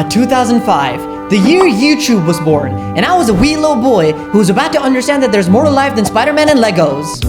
2005, the year YouTube was born, and I was a wee little boy who was about to understand that there's more to life than Spider-Man and Legos.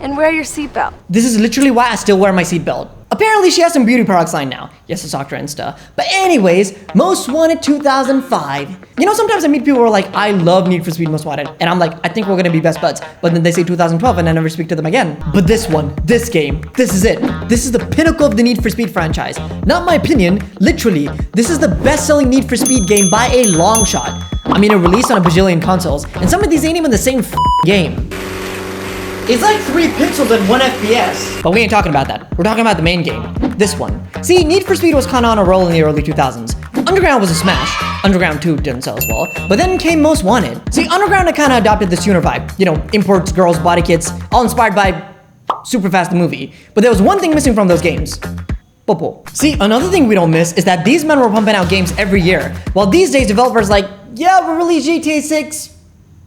And wear your seatbelt. This is literally why I still wear my seatbelt. Apparently she has some beauty products line now. Yes, I stalked her Insta. But anyways, Most Wanted 2005. You know, sometimes I meet people who are like, I love Need for Speed Most Wanted. And I'm like, I think we're gonna be best buds. But then they say 2012 and I never speak to them again. But this one, this game, this is it. This is the pinnacle of the Need for Speed franchise. Not my opinion, literally, this is the best-selling Need for Speed game by a long shot. I mean, it released on a bajillion consoles, and some of these ain't even the same game. It's like 3 pixels and 1 FPS. But we ain't talking about that. We're talking about the main game. This one. See, Need for Speed was kinda on a roll in the early 2000s. Underground was a smash. Underground 2 didn't sell as well. But then came Most Wanted. See, Underground had kinda adopted this tuner vibe. You know, imports, girls, body kits, all inspired by Superfast the movie. But there was one thing missing from those games. Popo. See, another thing we don't miss is that these men were pumping out games every year. While these days developers like, yeah, we'll release GTA 6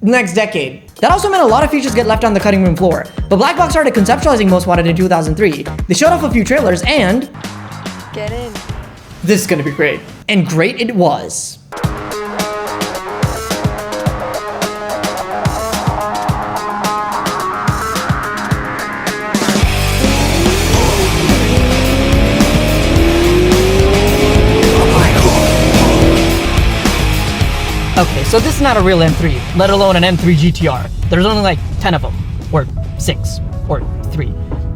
next decade. That also meant a lot of features get left on the cutting room floor. But Black Box started conceptualizing Most Wanted in 2003. They showed off a few trailers and... Get in. This is gonna be great. And great it was. Okay, so this is not a real M3, let alone an M3 GTR. There's only like 10 of them, or 6, or 3.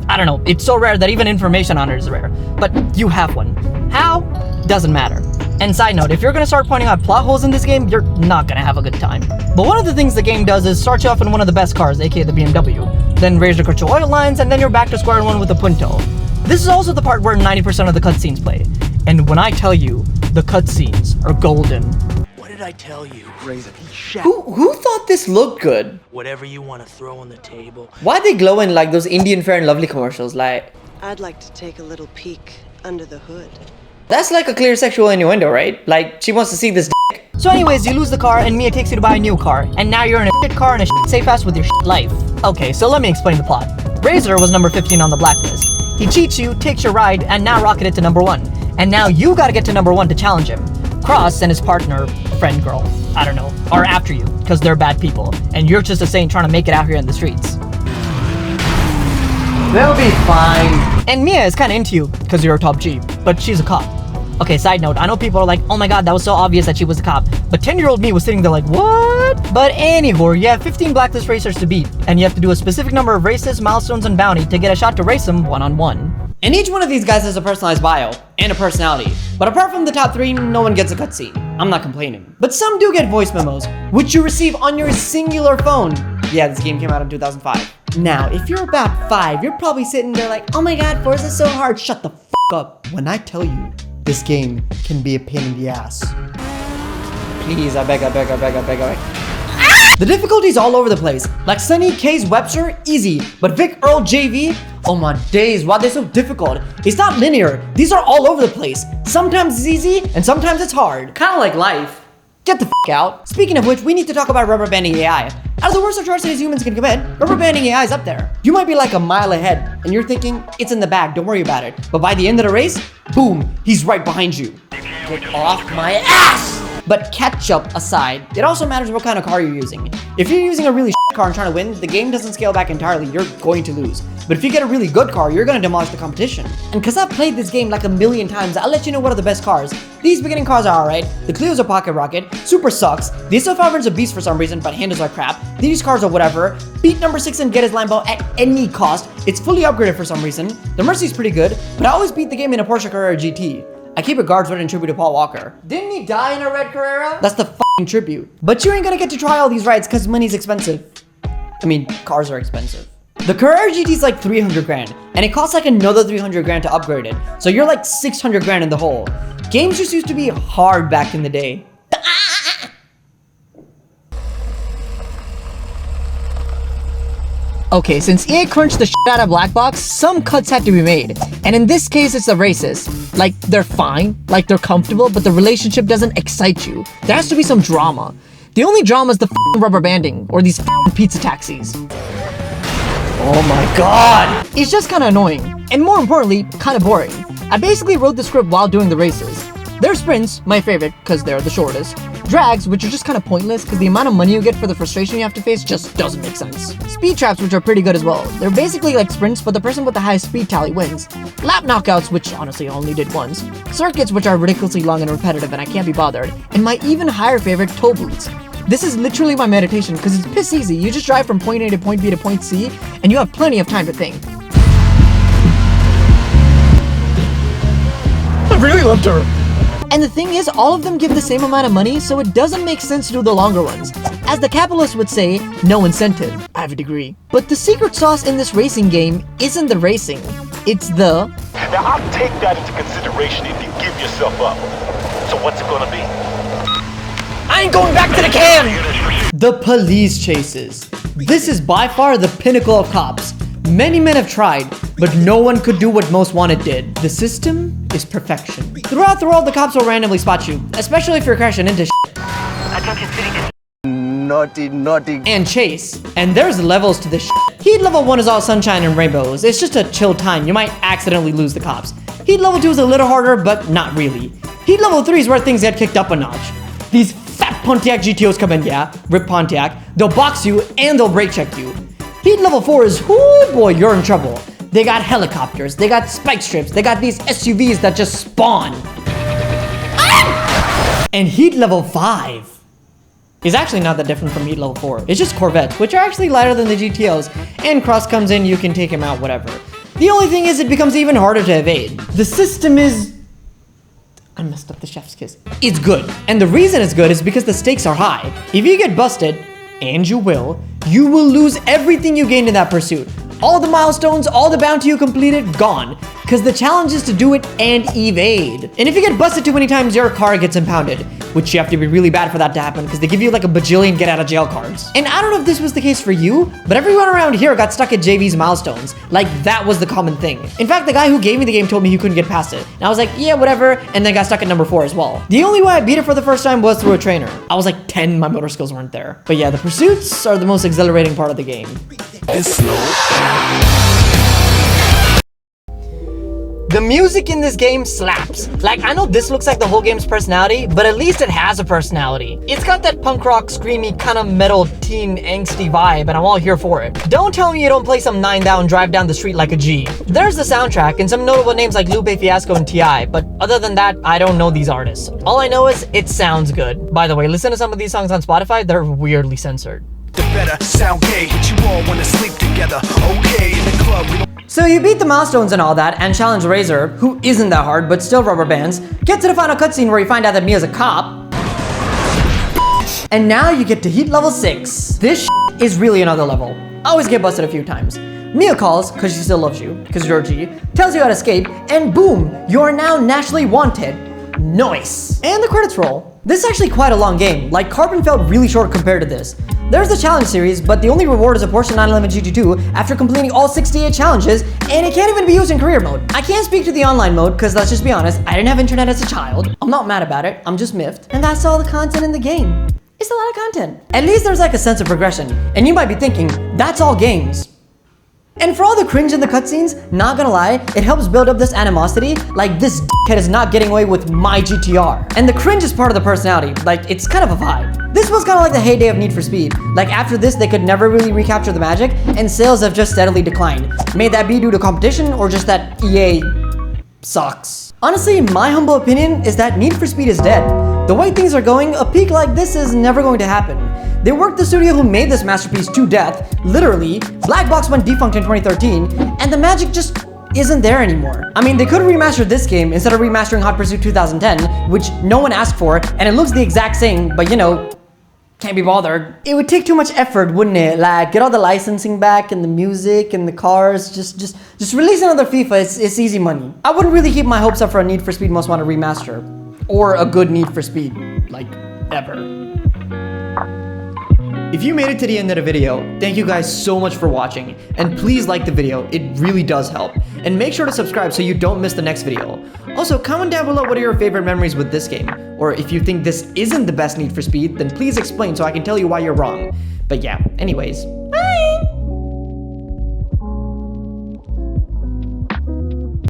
I don't know, it's so rare that even information on it is rare. But you have one. How? Doesn't matter. And side note, if you're gonna start pointing out plot holes in this game, you're not gonna have a good time. But one of the things the game does is start you off in one of the best cars, aka the BMW. Then raise the control oil lines, and then you're back to square one with the Punto. This is also the part where 90% of the cutscenes play. And when I tell you, the cutscenes are golden. What did I tell you? Who thought this looked good? Whatever you want to throw on the table. Why they glowing like those Indian Fair and Lovely commercials? Like, I'd like to take a little peek under the hood. that's like a clear sexual innuendo, right? Like, she wants to see this dick. So anyways, you lose the car and Mia takes you to buy a new car. And now you're in a shit car and a shit safe house with your shit life. Okay, so let me explain the plot. Razor was number 15 on the Blacklist. He cheats you, takes your ride, and now rocketed to number 1. And now you gotta get to number 1 to challenge him. Cross and his partner, friend girl, I don't know, are after you, because they're bad people, and you're just a saint trying to make it out here in the streets. They'll be fine. And Mia is kinda into you, because you're a top G, but she's a cop. Okay, side note, I know people are like, oh my god, that was so obvious that she was a cop, but 10-year-old me was sitting there like, what? But anywho, you have 15 Blacklist racers to beat, and you have to do a specific number of races, milestones, and bounty to get a shot to race them one-on-one. And each one of these guys has a personalized bio and a personality. But apart from the top 3, no one gets a cutscene. I'm not complaining. But some do get voice memos, which you receive on your singular phone. Yeah, this game came out in 2005. Now, if you're about 5, you're probably sitting there like, oh my god, Forza's so hard. Shut the f up. When I tell you, this game can be a pain in the ass. Please, I beg. The difficulty's all over the place. Like Sunny K's Webster, easy. But Vic Earl JV, oh my days, why are they so difficult? It's not linear. These are all over the place. Sometimes it's easy, and sometimes it's hard. Kinda like life. Get the f out. Speaking of which, we need to talk about rubber banding AI. Out of the worst atrocities humans can commit, rubber banding AI is up there. You might be like a mile ahead, and you're thinking, it's in the bag, don't worry about it. But by the end of the race, boom, he's right behind you. Get off my ass! But ketchup aside, it also matters what kind of car you're using. If you're using a really shit car and trying to win, the game doesn't scale back entirely, you're going to lose. But if you get a really good car, you're gonna demolish the competition. And cause I've played this game like a million times, I'll let you know what are the best cars. These beginning cars are alright, the Clio's a pocket rocket, Super sucks, the SF500's a beast for some reason, but handles like crap, these cars are whatever, beat number 6 and get his Lambo at any cost, it's fully upgraded for some reason, the Mercy's pretty good, but I always beat the game in a Porsche Carrera GT. I keep a guards red in tribute to Paul Walker. Didn't he die in a red Carrera? That's the f***ing tribute. But you ain't gonna get to try all these rides cause money's expensive. I mean, cars are expensive. The Carrera GT is like 300 grand, and it costs like another 300 grand to upgrade it. So you're like 600 grand in the hole. Games just used to be hard back in the day. Okay, since EA crunched the shit out of Black Box, some cuts had to be made. And in this case, it's the races. Like, they're fine, like they're comfortable, but the relationship doesn't excite you. There has to be some drama. The only drama is the f***ing rubber banding, or these f***ing pizza taxis. Oh my god! It's just kinda annoying, and more importantly, kinda boring. I basically wrote the script while doing the races. There's sprints, my favorite, because they're the shortest. Drags, which are just kinda pointless, because the amount of money you get for the frustration you have to face just doesn't make sense. Speed traps, which are pretty good as well. They're basically like sprints, but the person with the highest speed tally wins. Lap knockouts, which honestly I only did once. Circuits, which are ridiculously long and repetitive, and I can't be bothered. And my even higher favorite, toll booths. This is literally my meditation, because it's piss easy. You just drive from point A to point B to point C, and you have plenty of time to think. I really loved her. And the thing is, all of them give the same amount of money, so it doesn't make sense to do the longer ones. As the capitalist would say, no incentive. I have a degree. But the secret sauce in this racing game isn't the racing. It's the... Now I'll take that into consideration if you give yourself up. So what's it gonna be? I ain't going back to the can! The police chases. This is by far the pinnacle of cops. Many men have tried, but no one could do what most wanted did. The system is perfection. Throughout the world, the cops will randomly spot you, especially if you're crashing into shit. Naughty. And chase. And there's levels to this shit. Heat level 1 is all sunshine and rainbows. It's just a chill time. You might accidentally lose the cops. Heat level 2 is a little harder, but not really. Heat level 3 is where things get kicked up a notch. These fat Pontiac GTOs come in, yeah, rip Pontiac. They'll box you and they'll brake check you. Heat level 4 is, oh boy, you're in trouble. They got helicopters, they got spike strips, they got these SUVs that just spawn. And heat level 5 is actually not that different from heat level 4. It's just Corvettes, which are actually lighter than the GTOs. And Cross comes in, you can take him out, whatever. The only thing is it becomes even harder to evade. The system is... I messed up the chef's kiss. It's good. And the reason it's good is because the stakes are high. If you get busted, and you will lose everything you gained in that pursuit. All the milestones, all the bounty you completed, gone. Because the challenge is to do it and evade. And if you get busted too many times, your car gets impounded. Which you have to be really bad for that to happen, because they give you like a bajillion get out of jail cards. And I don't know if this was the case for you, but everyone around here got stuck at JV's milestones. Like, that was the common thing. In fact, the guy who gave me the game told me he couldn't get past it. And I was like, yeah, whatever, and then got stuck at number 4 as well. The only way I beat it for the first time was through a trainer. I was like 10, my motor skills weren't there. But yeah, the pursuits are the most exhilarating part of the game. It's slow. The music in this game slaps. Like, I know this looks like the whole game's personality, but at least it has a personality. It's got that punk rock, screamy, kind of metal, teen, angsty vibe, and I'm all here for it. Don't tell me you don't play some 9 down, drive down the street like a G. There's the soundtrack and some notable names like Lupe Fiasco and T.I., but other than that, I don't know these artists. All I know is it sounds good. By the way, listen to some of these songs on Spotify, they're weirdly censored. The better sound gay, but you all wanna sleep together. Okay, in the club, we don't. So you beat the milestones and all that, and challenge Razor, who isn't that hard, but still rubber bands, get to the final cutscene where you find out that Mia's a cop, and now you get to heat level 6. This is really another level. I always get busted a few times. Mia calls, cause she still loves you, cause you're a G, tells you how to escape, and boom, you are now nationally wanted. Nice. And the credits roll. This is actually quite a long game. Like, Carbon felt really short compared to this. There's the challenge series, but the only reward is a Porsche 911 GT2 after completing all 68 challenges, and it can't even be used in career mode. I can't speak to the online mode, because let's just be honest, I didn't have internet as a child. I'm not mad about it, I'm just miffed. And that's all the content in the game. It's a lot of content. At least there's like a sense of progression, and you might be thinking, that's all games. And for all the cringe in the cutscenes, not gonna lie, it helps build up this animosity, like this dickhead is not getting away with my GTR. And the cringe is part of the personality, like it's kind of a vibe. This was kind of like the heyday of Need for Speed. Like after this, they could never really recapture the magic, and sales have just steadily declined. May that be due to competition, or just that EA sucks. Honestly, my humble opinion is that Need for Speed is dead. The way things are going, a peak like this is never going to happen. They worked the studio who made this masterpiece to death, literally. Black Box went defunct in 2013, and the magic just isn't there anymore. I mean, they could remaster this game instead of remastering Hot Pursuit 2010, which no one asked for, and it looks the exact same, but you know, can't be bothered. It would take too much effort, wouldn't it? Like, get all the licensing back, and the music, and the cars, just release another FIFA, it's easy money. I wouldn't really keep my hopes up for a Need for Speed Most Wanted remaster, or a good Need for Speed, like, ever. If you made it to the end of the video, thank you guys so much for watching, and please like the video, it really does help. And make sure to subscribe so you don't miss the next video. Also, comment down below what are your favorite memories with this game, or if you think this isn't the best Need for Speed, then please explain so I can tell you why you're wrong. But yeah, anyways,